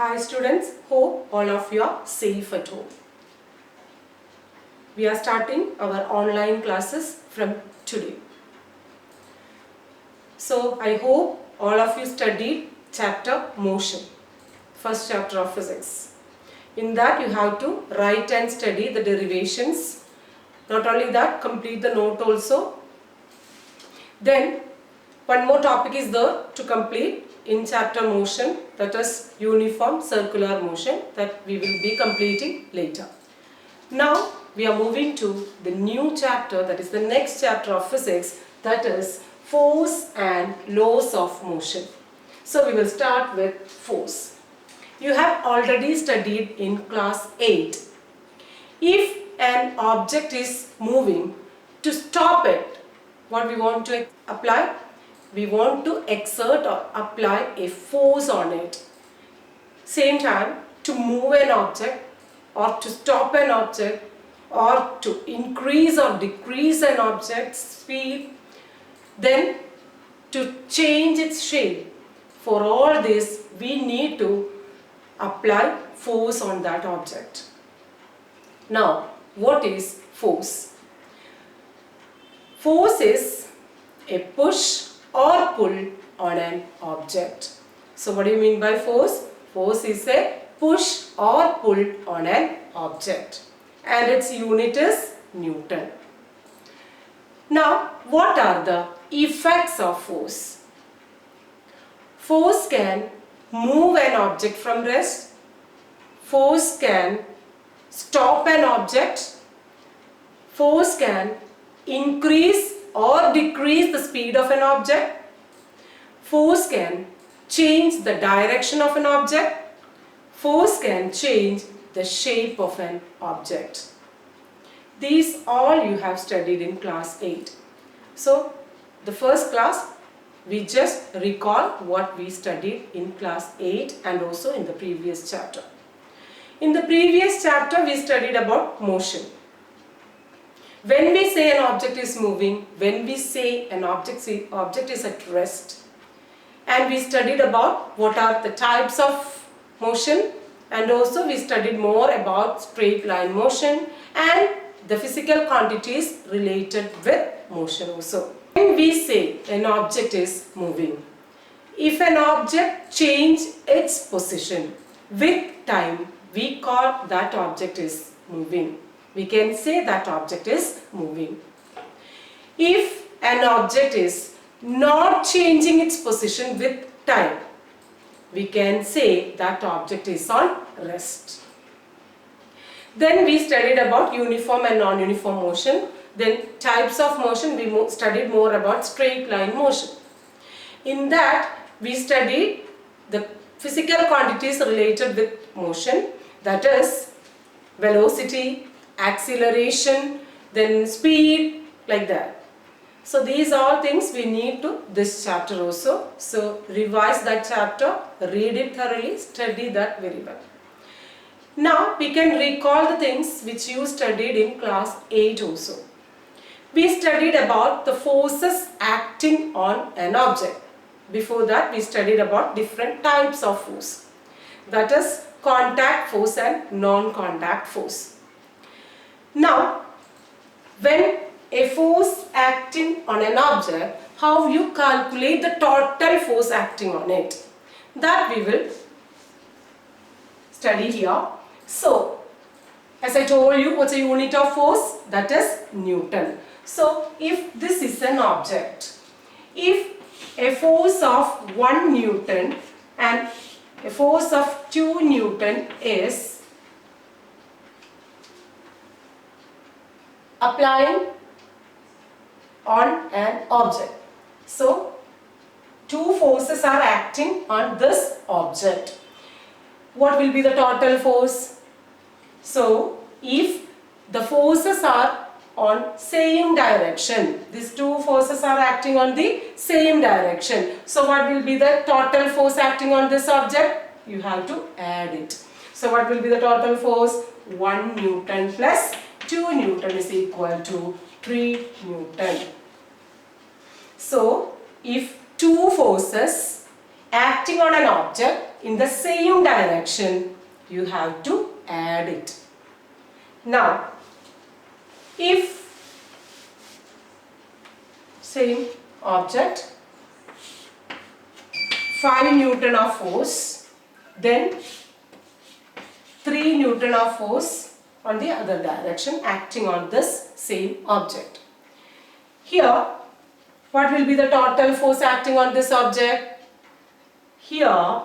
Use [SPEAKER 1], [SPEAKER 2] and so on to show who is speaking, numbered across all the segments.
[SPEAKER 1] Hi students, hope all of you are safe at home. We are starting our online classes from today. So I hope all of you studied chapter motion, first chapter of physics. In that you have to write and study the derivations. Not only that, complete the note also. Then one more topic is there to complete in chapter motion, that is uniform circular motion, that we will be completing later. Now we are moving to the new chapter, that is the next chapter of physics, that is force and laws of motion. So we will start with force. You have already studied in class 8. If an object is moving, to stop it, what we want to apply? We want to exert or apply a force on it. Same time, to move an object or to stop an object or to increase or decrease an object's speed, then to change its shape. For all this, we need to apply force on that object. Now, what is force? Force is a push or pull on an object. So what do you mean by force? Force is a push or pull on an object, and its unit is Newton. Now, what are the effects of force? Force can move an object from rest. Force can stop an object. Force can increase or decrease the speed of an object. Force can change the direction of an object. Force can change the shape of an object. These all you have studied in class 8. So the first class, we just recall what we studied in class 8 and also in the previous chapter. In the previous chapter we studied about motion. When we say an object is moving, when we say an object is at rest, and we studied about what are the types of motion, and also we studied more about straight line motion and the physical quantities related with motion also. When we say an object is moving, if an object changes its position with time, we call that object is moving. We can say that object is moving. If an object is not changing its position with time, we can say that object is on rest. Then we studied about uniform and non-uniform motion. Then types of motion, we studied more about straight line motion. In that we studied the physical quantities related with motion, that is velocity, acceleration, then speed, like that. So these all things we need to this chapter also. So revise that chapter, read it thoroughly, study that very well. Now we can recall the things which you studied in class 8 also. We studied about the forces acting on an object. Before that we studied about different types of force. That is contact force and non-contact force. Now, when a force acting on an object, how you calculate the total force acting on it, that we will study here. So, as I told you, what's a unit of force? That is Newton. So, if this is an object, if a force of 1 Newton and a force of 2 Newton is applying on an object. So, two forces are acting on this object. What will be the total force? So, if the forces are on same direction, these two forces are acting on the same direction. So, what will be the total force acting on this object? You have to add it. So, what will be the total force? 1 Newton plus 2 Newton is equal to 3 Newton. So, if two forces acting on an object in the same direction, you have to add it. Now, if same object, 5 Newton of force, then 3 Newton of force on the other direction acting on this same object. Here, what will be the total force acting on this object? Here,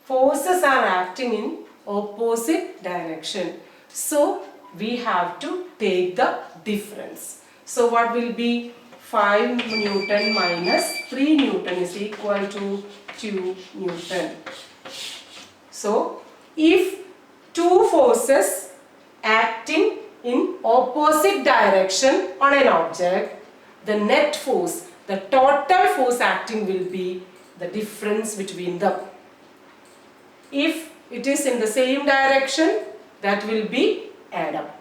[SPEAKER 1] forces are acting in opposite direction. So, we have to take the difference. So, what will be 5 Newton minus 3 Newton is equal to 2 Newton. So, if two forces acting in opposite direction on an object, the net force, the total force acting will be the difference between them. If it is in the same direction, that will be add up.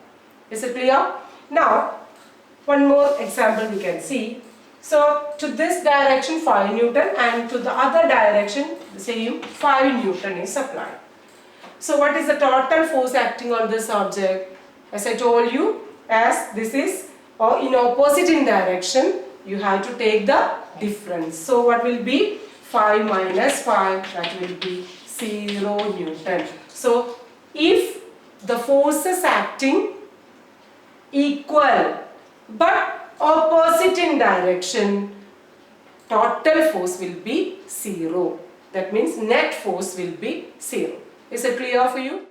[SPEAKER 1] Is it clear? Now, one more example we can see. So, to this direction 5 Newton and to the other direction the same 5 Newton is applied. So, what is the total force acting on this object? As I told you, as this is in opposite in direction, you have to take the difference. So, what will be 5 minus 5? That will be 0 Newton. So, if the forces acting equal but opposite in direction, total force will be 0. That means net force will be 0. Is it clear for you?